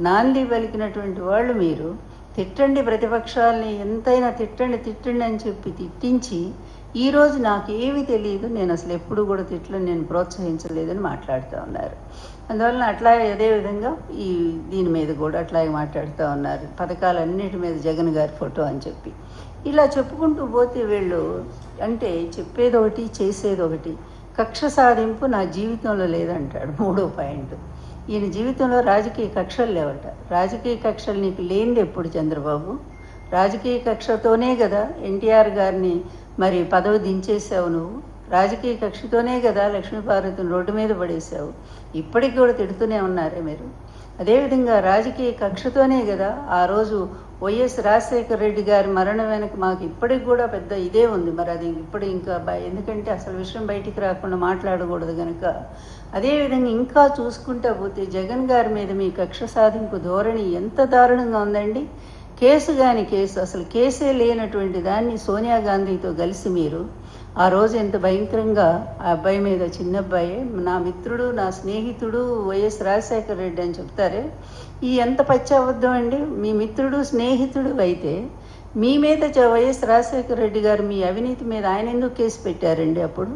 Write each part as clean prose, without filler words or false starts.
నాంది పలికినటువంటి వాళ్ళు మీరు. తిట్టండి ప్రతిపక్షాలని, ఎంతైనా తిట్టండి తిట్టండి అని చెప్పి తిట్టించి ఈరోజు నాకు ఏమీ తెలియదు, నేను అసలు ఎప్పుడు కూడా తిట్లను నేను ప్రోత్సహించలేదని మాట్లాడుతూ ఉన్నారు. అందువలన అట్లాగే అదేవిధంగా దీని మీద కూడా అట్లాగే మాట్లాడుతూ ఉన్నారు, పథకాలన్నిటి మీద జగన్ గారి ఫోటో అని చెప్పి. ఇలా చెప్పుకుంటూ పోతే వీళ్ళు అంటే చెప్పేది ఒకటి చేసేది ఒకటి. కక్ష సాధింపు నా జీవితంలో లేదంటాడు 3వ పాయింట్. ఈయన జీవితంలో రాజకీయ కక్షలు లేవట. రాజకీయ కక్షలు నీకు లేనిది ఎప్పుడు చంద్రబాబు? రాజకీయ కక్షతోనే కదా ఎన్టీఆర్ గారిని మరి పదవి దించేసావు నువ్వు. రాజకీయ కక్షతోనే కదా లక్ష్మీపార్వతిని రోడ్డు మీద పడేసావు. ఇప్పటికి కూడా తిడుతూనే ఉన్నారే మీరు. అదేవిధంగా రాజకీయ కక్షతోనే కదా ఆ రోజు వైఎస్ రాజశేఖర రెడ్డి గారి మరణం వెనక మాకు ఇప్పటికి కూడా పెద్ద ఇదే ఉంది. మరి అది ఇప్పుడు ఇంకా ఎందుకంటే అసలు విషయం బయటికి రాకుండా మాట్లాడకూడదు కనుక. అదేవిధంగా ఇంకా చూసుకుంటా పోతే జగన్ గారి మీద మీ కక్ష సాధింపు ధోరణి ఎంత దారుణంగా ఉందండి. కేసు కాని కేసు, అసలు కేసే లేనటువంటి దాన్ని సోనియా గాంధీతో కలిసి మీరు ఆ రోజు ఎంత భయంకరంగా ఆ అబ్బాయి మీద, చిన్న అబ్బాయి, నా మిత్రుడు నా స్నేహితుడు వైఎస్ రాజశేఖర రెడ్డి అని చెప్తారే, ఈ ఎంత పచ్చాబద్ధం అండి. మీ మిత్రుడు స్నేహితుడు అయితే మీ మీద వైఎస్ రాజశేఖర రెడ్డి గారు మీ అవినీతి మీద ఆయన ఎందుకు కేసు పెట్టారండి అప్పుడు?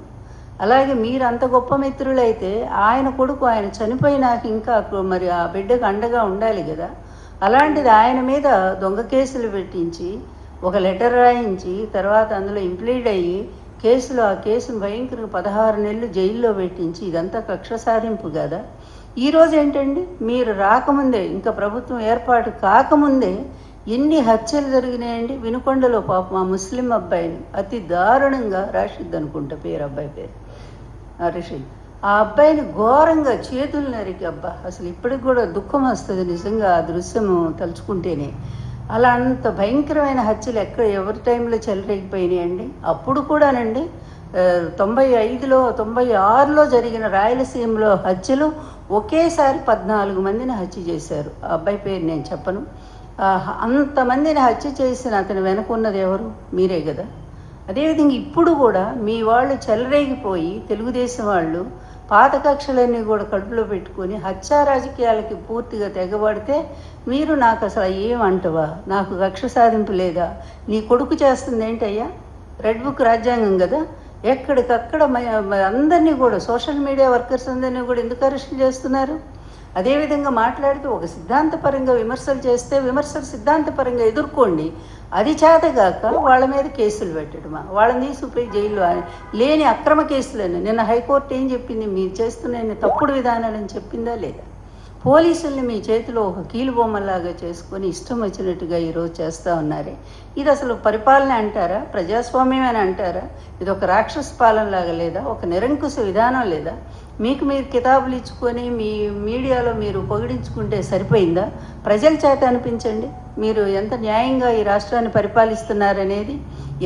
అలాగే మీరు అంత గొప్ప మిత్రులైతే ఆయన కొడుకు ఆయన చనిపోయినాక ఇంకా మరి ఆ బిడ్డకు అండగా ఉండాలి కదా. అలాంటిది ఆయన మీద దొంగ కేసులు పెట్టించి ఒక లెటర్ రాయించి తర్వాత అందులో ఇంప్లీడ్ అయ్యి ఆ కేసును భయంకరంగా 16 నెలలు జైల్లో పెట్టించి ఇదంతా కక్ష సాధింపు కదా. ఈరోజు ఏంటండి, మీరు రాకముందే, ఇంకా ప్రభుత్వం ఏర్పాటు కాకముందే ఎన్ని హత్యలు జరిగినాయండి. వినుకొండలో పాపం ఆ ముస్లిం అబ్బాయిని అతి దారుణంగా, రాషిద్ అనుకుంటా పేరు, అబ్బాయి పేరు రషీద్, ఆ అబ్బాయిని ఘోరంగా చేతులు నరికి, అబ్బా అసలు ఇప్పటికి కూడా దుఃఖం వస్తుంది నిజంగా ఆ దృశ్యము తలుచుకుంటేనే. అలా అంత భయంకరమైన హత్యలు ఎవరి టైంలో చెలరేగిపోయినాయండి. అప్పుడు కూడానండి 95లో 96లో జరిగిన రాయలసీమలో హత్యలు ఒకేసారి 14 మందిని హత్య చేశారు. ఆ అబ్బాయి పేరు నేను చెప్పను. అంతమందిని హత్య చేసిన అతను వెనకున్నది ఎవరు? మీరే కదా. అదేవిధంగా ఇప్పుడు కూడా మీ వాళ్ళు చెలరేగిపోయి తెలుగుదేశం వాళ్ళు పాత కక్షలన్నీ కూడా కడుపులో పెట్టుకొని హత్యా రాజకీయాలకి పూర్తిగా తెగబడితే మీరు నాకు అసలు ఏమంటవా, నాకు కక్ష సాధింపు లేదా, నీ కొడుకు చేస్తుంది ఏంటయ్యా? రెడ్ బుక్ రాజ్యాంగం కదా. ఎక్కడికక్కడ అందరినీ కూడా సోషల్ మీడియా వర్కర్స్ అందరినీ కూడా ఎందుకు అరెస్ట్ చేస్తున్నారు? అదేవిధంగా మాట్లాడుతూ ఒక సిద్ధాంతపరంగా విమర్శలు చేస్తే విమర్శలు సిద్ధాంతపరంగా ఎదుర్కోండి. అది చేతగాక వాళ్ళ మీద కేసులు పెట్టడమా, వాళ్ళని తీసుకుపోయి జైల్లో లేని అక్రమ కేసులని. నిన్న హైకోర్టు ఏం చెప్పింది? మీరు చేస్తున్న తప్పుడు విధానాలని చెప్పిందా లేదా? పోలీసుల్ని మీ చేతిలో ఒక కీలుబొమ్మలాగా చేసుకొని ఇష్టం వచ్చినట్టుగా ఈరోజు చేస్తూ ఉన్నారే. ఇది అసలు పరిపాలన అంటారా? ప్రజాస్వామ్యం అని అంటారా? ఇది ఒక రాక్షస పాలనలాగా లేదా? ఒక నిరంకుశ విధానం లేదా? మీకు మీరు కితాబులు ఇచ్చుకొని మీ మీడియాలో మీరు పొగిడించుకుంటే సరిపోయిందా? ప్రజల చేత అనిపించండి మీరు ఎంత న్యాయంగా ఈ రాష్ట్రాన్ని పరిపాలిస్తున్నారనేది.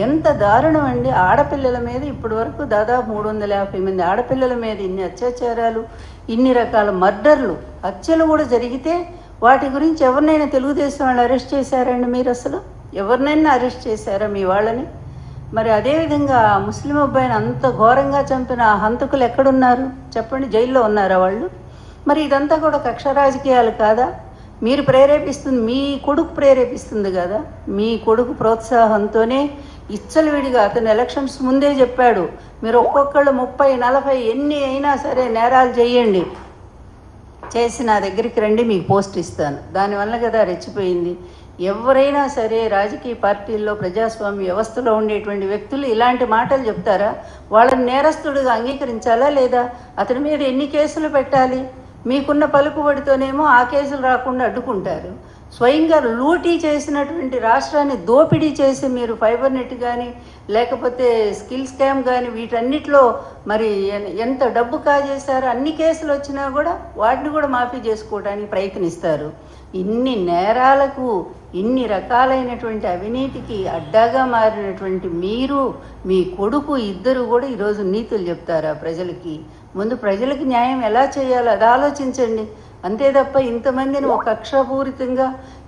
ఎంత దారుణం అండి. ఆడపిల్లల మీద ఇప్పటి వరకు దాదాపు 350 మంది ఆడపిల్లల మీద ఇన్ని అత్యాచారాలు, ఇన్ని రకాల మర్డర్లు, హత్యలు కూడా జరిగితే వాటి గురించి ఎవరినైనా తెలుగుదేశం వాళ్ళు అరెస్ట్ చేశారండి? మీరు అసలు ఎవరినైనా అరెస్ట్ చేశారా మీ వాళ్ళని? మరి అదేవిధంగా ముస్లిం అబ్బాయిని అంత ఘోరంగా చంపిన ఆ హంతకులు ఎక్కడున్నారు చెప్పండి? జైల్లో ఉన్నారా వాళ్ళు? మరి ఇదంతా కూడా కక్ష రాజకీయాలు కాదా? మీరు ప్రేరేపిస్తుంది, మీ కొడుకు ప్రేరేపిస్తుంది కదా. మీ కొడుకు ప్రోత్సాహంతోనే ఇచ్చలవిడిగా అతను ఎలక్షన్స్ ముందే చెప్పాడు, మీరు ఒక్కొక్కళ్ళు 30, 40 ఎన్ని అయినా సరే నేరాలు చేయండి, చేసి నా దగ్గరికి రండి, మీకు పోస్ట్ ఇస్తాను. దానివల్ల కదా రెచ్చిపోయింది. ఎవరైనా సరే రాజకీయ పార్టీల్లో ప్రజాస్వామ్య వ్యవస్థలో ఉండేటువంటి వ్యక్తులు ఇలాంటి మాటలు చెప్తారా? వాళ్ళని నేరస్తుడిగా అంగీకరించాలా లేదా? అతని మీద ఎన్ని కేసులు పెట్టాలి? మీకున్న పలుకుబడితోనేమో ఆ కేసులు రాకుండా అడ్డుకుంటారు. స్వయంగా లూటీ చేసినటువంటి రాష్ట్రాన్ని దోపిడీ చేసి మీరు ఫైబర్ నెట్ కానీ లేకపోతే స్కిల్ స్కామ్ కానీ వీటన్నిటిలో మరి ఎంత డబ్బు కాజేశారో అన్ని కేసులు వచ్చినా కూడా వాటిని కూడా మాఫీ చేసుకోవడానికి ప్రయత్నిస్తారు. ఇన్ని నేరాలకు, ఇన్ని రకాలైనటువంటి అవినీతికి అడ్డాగా మారినటువంటి మీరు, మీ కొడుకు ఇద్దరు కూడా ఈరోజు నీతులు చెప్తారా ప్రజలకి? ముందు ప్రజలకు న్యాయం ఎలా చేయాలో అది ఆలోచించండి. అంతే తప్ప ఇంతమందిని ఒక కక్షపూరితంగా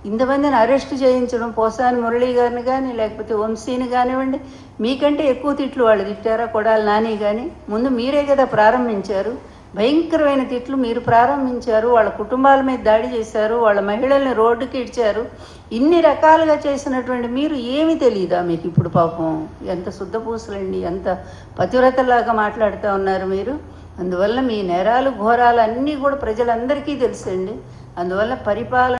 ఇంతమందిని అరెస్ట్ చేయించడం, పోసాని మురళీ గారిని కానీ లేకపోతే వంశీని కానివ్వండి, మీకంటే ఎక్కువ తిట్లు వాళ్ళు తిట్టారా? కొడాలి నాని కానీ ముందు మీరే కదా ప్రారంభించారు. భయంకరమైన తిట్లు మీరు ప్రారంభించారు. వాళ్ళ కుటుంబాల మీద దాడి చేశారు, వాళ్ళ మహిళల్ని రోడ్డుకి ఇడ్చారు. ఇన్ని రకాలుగా చేసినటువంటి మీరు ఏమి తెలియదా మీకు ఇప్పుడు? పాపం ఎంత శుద్ధపూసలండి, ఎంత పతివ్రతలాగా మాట్లాడుతూ ఉన్నారు మీరు. అందువల్ల మీ నేరాలు ఘోరాలు అన్నీ కూడా ప్రజలందరికీ తెలుసండి. అందువల్ల పరిపాలన